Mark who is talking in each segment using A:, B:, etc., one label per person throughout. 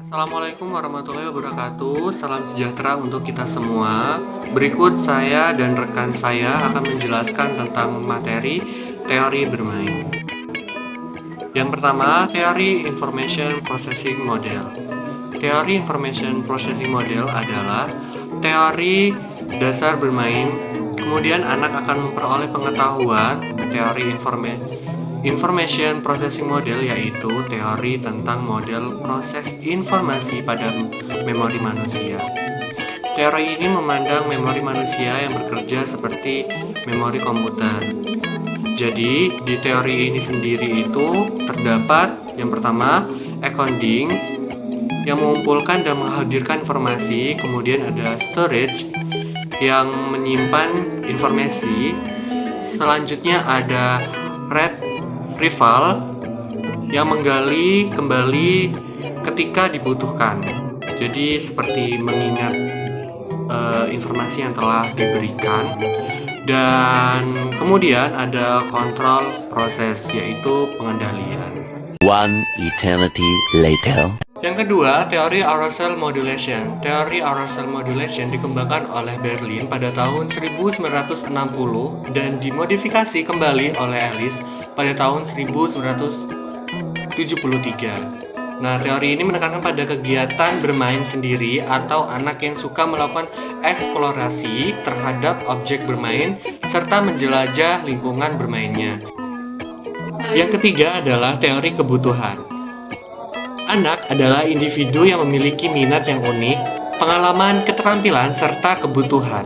A: Assalamualaikum warahmatullahi wabarakatuh. Salam sejahtera untuk kita semua. Berikut saya dan rekan saya akan menjelaskan tentang materi teori bermain. Yang pertama, teori Information Processing Model. Teori Information Processing Model adalah teori dasar bermain. Kemudian anak akan memperoleh pengetahuan teori Information Processing Model, yaitu teori tentang model proses informasi pada memori manusia. Teori ini memandang memori manusia yang bekerja seperti memori komputer. Jadi, di teori ini sendiri itu terdapat yang pertama, encoding yang mengumpulkan dan menghadirkan informasi, kemudian ada storage yang menyimpan informasi, selanjutnya ada retrieval yang menggali kembali ketika dibutuhkan. Jadi seperti mengingat informasi yang telah diberikan. Dan kemudian ada kontrol proses, yaitu pengendalian.
B: One eternity later.
A: Yang kedua, teori arousal modulation. Teori arousal modulation dikembangkan oleh Berlin pada tahun 1960 dan dimodifikasi kembali oleh Alice pada tahun 1973. Nah, teori ini menekankan pada kegiatan bermain sendiri atau anak yang suka melakukan eksplorasi terhadap objek bermain serta menjelajah lingkungan bermainnya. Yang ketiga adalah teori kebutuhan. Anak adalah individu yang memiliki minat yang unik, pengalaman, keterampilan, serta kebutuhan.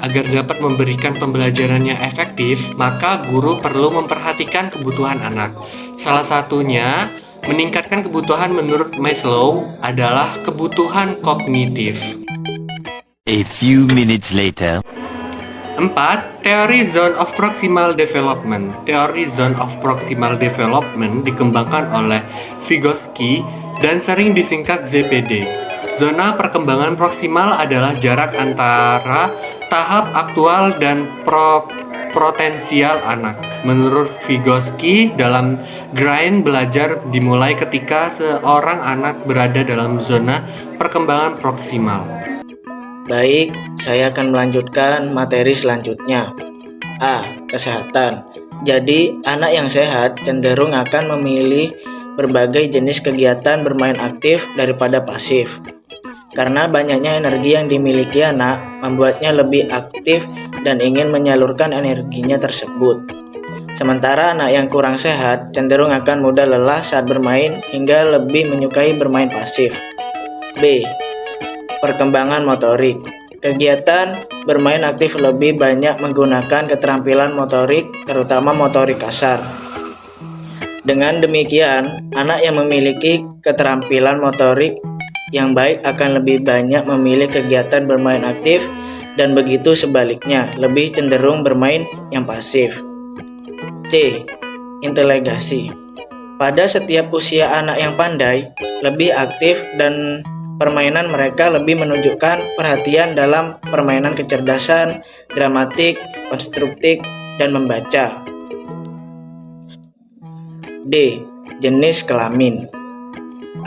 A: Agar dapat memberikan pembelajaran yang efektif, maka guru perlu memperhatikan kebutuhan anak. Salah satunya, meningkatkan kebutuhan menurut Maslow adalah kebutuhan kognitif.
B: A few minutes later.
A: 4. Teori Zone of Proximal Development. Teori Zone of Proximal Development dikembangkan oleh Vygotsky dan sering disingkat ZPD. Zona perkembangan proksimal adalah jarak antara tahap aktual dan potensial anak. Menurut Vygotsky, dalam grind belajar dimulai ketika seorang anak berada dalam zona perkembangan proksimal.
C: Baik, saya akan melanjutkan materi selanjutnya. A. Kesehatan. Jadi, anak yang sehat cenderung akan memilih berbagai jenis kegiatan bermain aktif daripada pasif. Karena banyaknya energi yang dimiliki anak membuatnya lebih aktif dan ingin menyalurkan energinya tersebut. Sementara anak yang kurang sehat cenderung akan mudah lelah saat bermain hingga lebih menyukai bermain pasif. B. Perkembangan motorik. Kegiatan bermain aktif lebih banyak menggunakan keterampilan motorik, terutama motorik kasar. Dengan demikian, anak yang memiliki keterampilan motorik yang baik akan lebih banyak memilih kegiatan bermain aktif dan begitu sebaliknya, lebih cenderung bermain yang pasif. C. Inteligasi. Pada setiap usia anak yang pandai, lebih aktif dan permainan mereka lebih menunjukkan perhatian dalam permainan kecerdasan, dramatik, konstruktif, dan membaca. D. Jenis kelamin.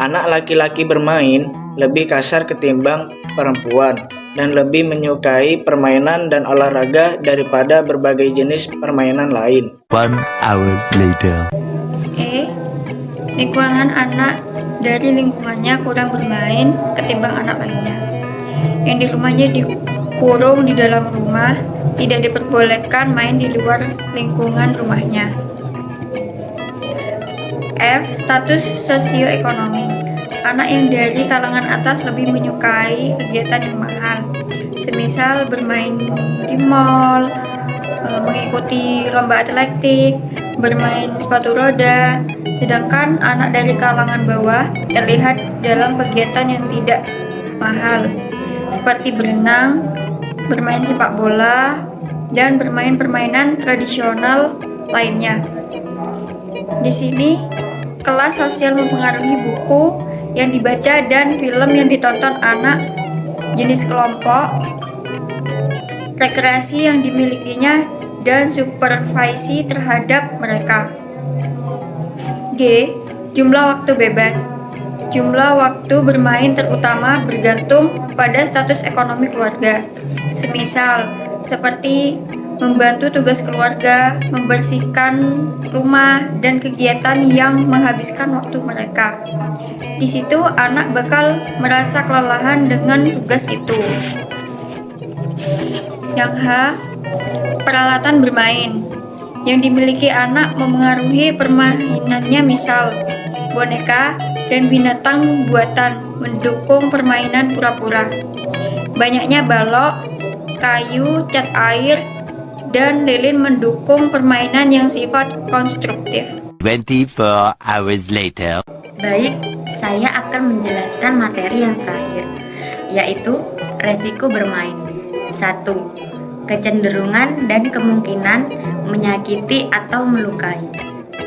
C: Anak laki-laki bermain lebih kasar ketimbang perempuan dan lebih menyukai permainan dan olahraga daripada berbagai jenis permainan lain.
B: 1 hour later.
D: E. Lingkungan anak dari lingkungannya kurang bermain ketimbang anak lainnya. Yang di rumahnya dikurung di dalam rumah, tidak diperbolehkan main di luar lingkungan rumahnya. F. Status sosioekonomi. Anak yang dari kalangan atas lebih menyukai kegiatan yang mahal, semisal bermain di mall, mengikuti lomba atletik, bermain sepatu roda. Sedangkan anak dari kalangan bawah terlihat dalam kegiatan yang tidak mahal, seperti berenang, bermain sepak bola, dan bermain permainan tradisional lainnya. Di sini, kelas sosial mempengaruhi buku yang dibaca dan film yang ditonton anak, jenis kelompok, rekreasi yang dimilikinya, dan supervisi terhadap mereka. G. Jumlah waktu bebas. Jumlah waktu bermain terutama bergantung pada status ekonomi keluarga. Semisal, seperti membantu tugas keluarga, membersihkan rumah, dan kegiatan yang menghabiskan waktu mereka. Di situ anak bakal merasa kelelahan dengan tugas itu. Yang H, peralatan bermain. Yang dimiliki anak memengaruhi permainannya, misal boneka dan binatang buatan mendukung permainan pura-pura. Banyaknya balok, kayu, cat air, dan lilin mendukung permainan yang sifat konstruktif.
B: 24 hours later.
E: Baik, saya akan menjelaskan materi yang terakhir, yaitu resiko bermain. 1. Kecenderungan dan kemungkinan menyakiti atau melukai.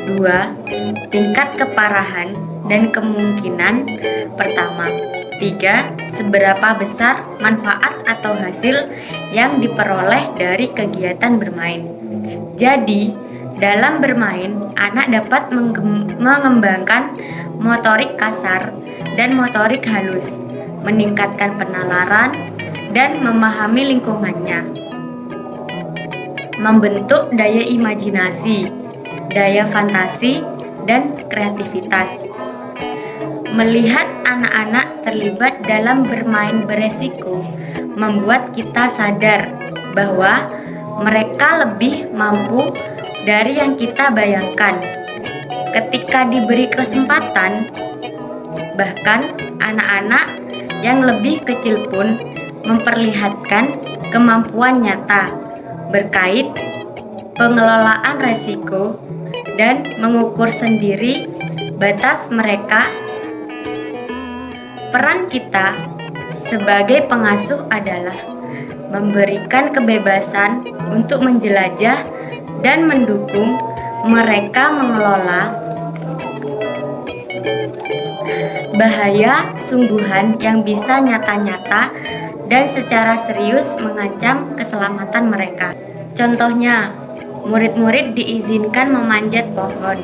E: 2. Tingkat keparahan dan kemungkinan. Pertama. 3. Seberapa besar manfaat atau hasil yang diperoleh dari kegiatan bermain. Jadi, dalam bermain, anak dapat mengembangkan motorik kasar dan motorik halus, meningkatkan penalaran, dan memahami lingkungannya. Membentuk daya imajinasi, daya fantasi, dan kreativitas. Melihat anak-anak terlibat dalam bermain beresiko membuat kita sadar bahwa mereka lebih mampu dari yang kita bayangkan. Ketika diberi kesempatan, bahkan anak-anak yang lebih kecil pun memperlihatkan kemampuan nyata berkait pengelolaan resiko dan mengukur sendiri batas mereka. Peran kita sebagai pengasuh adalah memberikan kebebasan untuk menjelajah dan mendukung mereka mengelola bahaya sungguhan yang bisa nyata-nyata dan secara serius mengancam keselamatan mereka. Contohnya, murid-murid diizinkan memanjat pohon,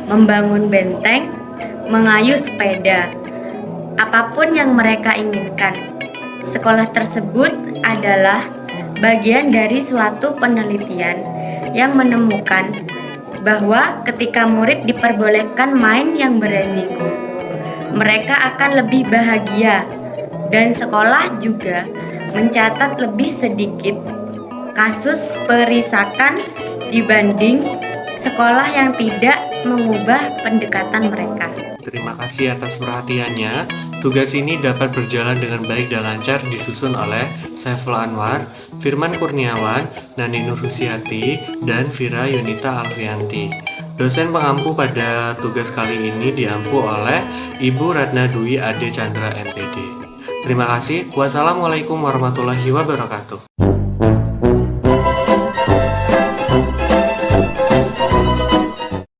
E: membangun benteng, mengayuh sepeda, apapun yang mereka inginkan. Sekolah tersebut adalah bagian dari suatu penelitian yang menemukan bahwa ketika murid diperbolehkan main yang beresiko, mereka akan lebih bahagia, dan sekolah juga mencatat lebih sedikit kasus perisakan dibanding sekolah yang tidak mengubah pendekatan mereka.
A: Terima kasih atas perhatiannya. Tugas ini dapat berjalan dengan baik dan lancar disusun oleh Saiful Anwar, Firman Kurniawan, Nani Nurhusiati, dan Vira Yunita Alfianti. Dosen pengampu pada tugas kali ini diampu oleh Ibu Ratna Dwi Ade Chandra MPD. Terima kasih. Wassalamualaikum warahmatullahi wabarakatuh.